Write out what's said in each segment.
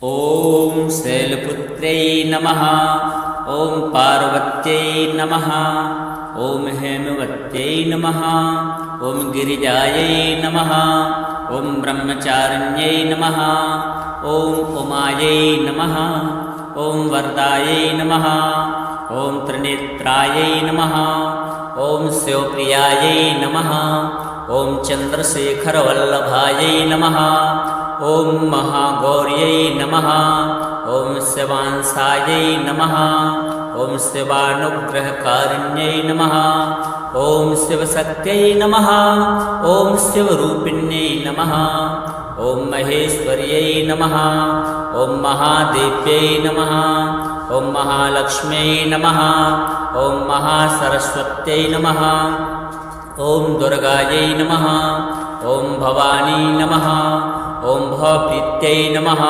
ॐ शैलपुत्र्यै नमः। ॐ पार्वत्यै नमः। ॐ हेमवत्यै नमः। ॐ गिरिजायै नमः। ॐ ब्रह्मचारिण्यै नमः। ॐ उमायै नमः। ॐ वरदायै नमः। ॐ त्रिनेत्रायै नमः। ॐ शिवप्रियायै नमः। ॐ चन्द्रशेखरवल्लभायै नमः। ॐ महागौर्यै नमः। ॐ शिवांसायै नमः। ॐ शिवानुग्रहकारिण्यै नमः। ॐ शिवशक्त्यै नमः। ॐ शिवरूपिण्यै नमः। ॐ महेश्वर्यै नमः। ॐ महादेव्यै नमः। ॐ महालक्ष्म्यै नमः। ॐ महासरस्वत्यै नमः। ॐ दुर्गायै नमः। ॐ भवानी नमः। ॐ भवप्रीत्यै नमः।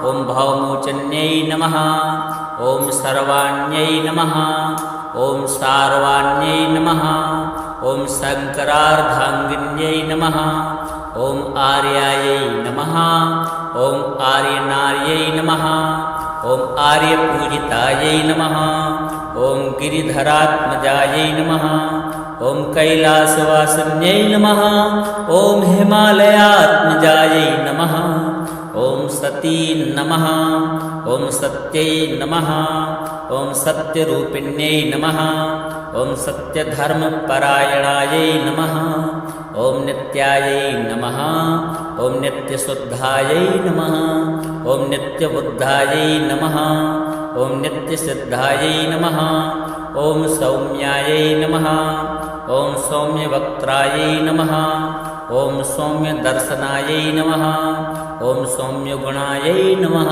ॐ भवमोचन्यै नमः। ॐ सर्वाण्यै नमः। ॐ सार्वाण्यै नमः। ॐ शङ्करार्धाङ्गिन्यै नमः। ॐ आर्यायै नमः। ॐ आर्यनार्यै नमः। ॐ आर्यपूजितायै नमः। ॐ गिरिधरात्मजायै नमः। ॐ कैलासवासिन्यै नमः। ॐ हिमालयात्मजायै नमः। ॐ सती नमः। ॐ सत्यै नमः। ॐ सत्यरूपिण्यै नमः। ॐ सत्यधर्मपरायणायै नमः। ॐ नित्यायै नमः। ॐ नित्यशुद्धायै नमः। ॐ नित्यबुद्धायै नमः। ॐ नित्यसिद्धायै नमः। ॐ सौम्यायै नमः। ॐ सौम्यवक्त्रायै नमः। ॐ सौम्यदर्शनायै नमः। ॐ सौम्यगुणायै नमः।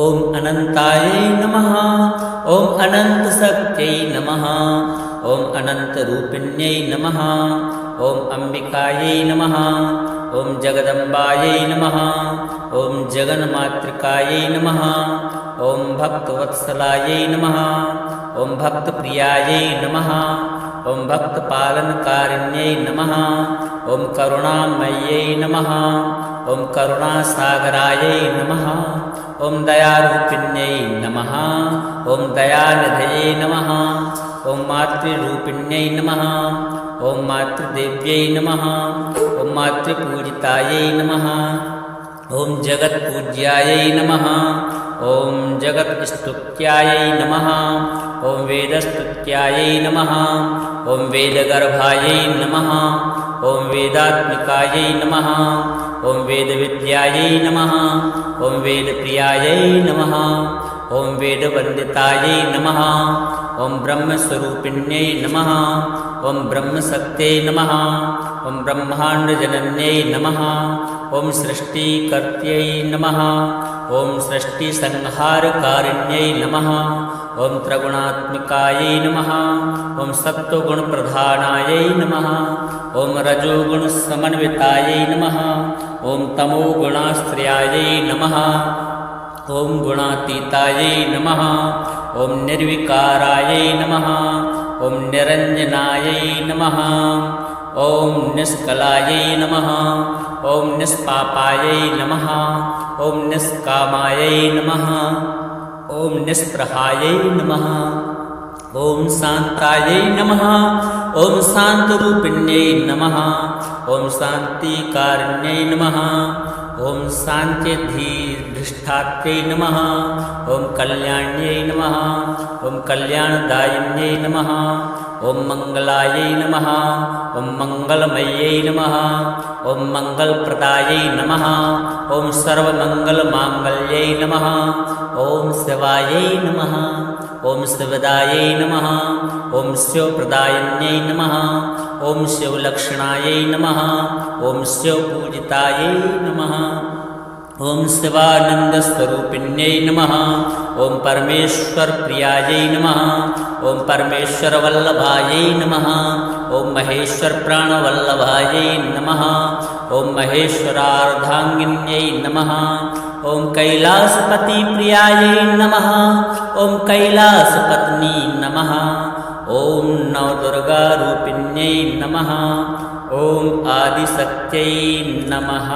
ॐ अनन्तायै नमः। ॐ अनन्तशक्त्यै नमः। ॐ अनन्तरूपिण्यै नमः। ॐ अम्बिकायै नमः। ॐ जगदम्बायै नमः। ॐ जगन्मातृकायै नमः। ॐ भक्तवत्सलायै नमः। ॐ भक्तप्रियायै नमः। ॐ भक्तपालनकारिण्यै नमः। ॐ करुणामय्यै नमः। ॐ करुणासागरायै नमः। ॐ दयारूपिण्यै नमः। ॐ दयानिधये नमः। ॐ मातृरूपिण्यै नमः। ॐ मातृदेव्यै नमः। ॐ मातृपूजितायै नमः। ॐ जगत्पूज्यायै नमः। ॐ जगत्स्तुत्यायै नमः। ॐ वेदस्तुत्यायै नमः। ॐ वेदगर्भायै नमः। ॐ वेदात्मिकायै नमः। ॐ वेदविद्यायै नमः। ॐ वेदप्रियायै नमः। ॐ वेदवन्दितायै नमः। ॐ ब्रह्मस्वरूपिण्यै नमः। ॐ ब्रह्मशक्त्यै नमः। ॐ ब्रह्माण्डजनन्यै नमः। ॐ सृष्टिकर्त्यै नमः। ॐ सृष्टिसंहारकारिण्यै नमः। ॐ त्रिगुणात्मिकायै नमः। ॐ सत्त्वगुणप्रधानायै नमः। ॐ रजोगुणसमन्वितायै नमः। ॐ तमोगुणाश्रयायै नमः। ॐ गुणातीतायै नमः। ॐ निर्विकारायै नमः। ॐ निरञ्जनायै नमः। ॐ निष्कलायै नमः। ॐ निष्पापायै नमः। ॐ निष्कामायै नमः। ॐ निष्प्रहायै नमः। ॐ शान्तायै नमः। ॐ शान्तरूपिण्यै नमः। ॐ शान्तिकारिण्यै नमः। ॐ शान्त्यधिष्ठात्रै नमः। ॐ कल्याण्यै नमः। ॐ कल्याणदायिन्यै नमः। ॐ मङ्गलायै नमः। ॐ मङ्गलमय्यै नमः। ॐ मङ्गलप्रदायै नमः। ॐ सर्वमङ्गलमाङ्गल्यै नमः। ॐ शिवायै नमः। ॐ शिवदायै नमः। ॐ शिवप्रदायिन्यै नमः। ॐ शिवलक्षणायै नमः। ॐ शिवपूजितायै नमः। ॐ शिवानन्दस्वरूपिण्यै नमः। ॐ परमेश्वरप्रियायै नमः। ॐ परमेश्वरवल्लभायै नमः। ॐ महेश्वरप्राणवल्लभायै नमः। ॐ महेश्वरार्धाङ्गिन्यै नमः। ॐ कैलासपतिप्रियायै नमः। ॐ कैलासपत्नी नमः। ॐ नवदुर्गारूपिण्यै नमः। ॐ आदिशक्त्यै नमः।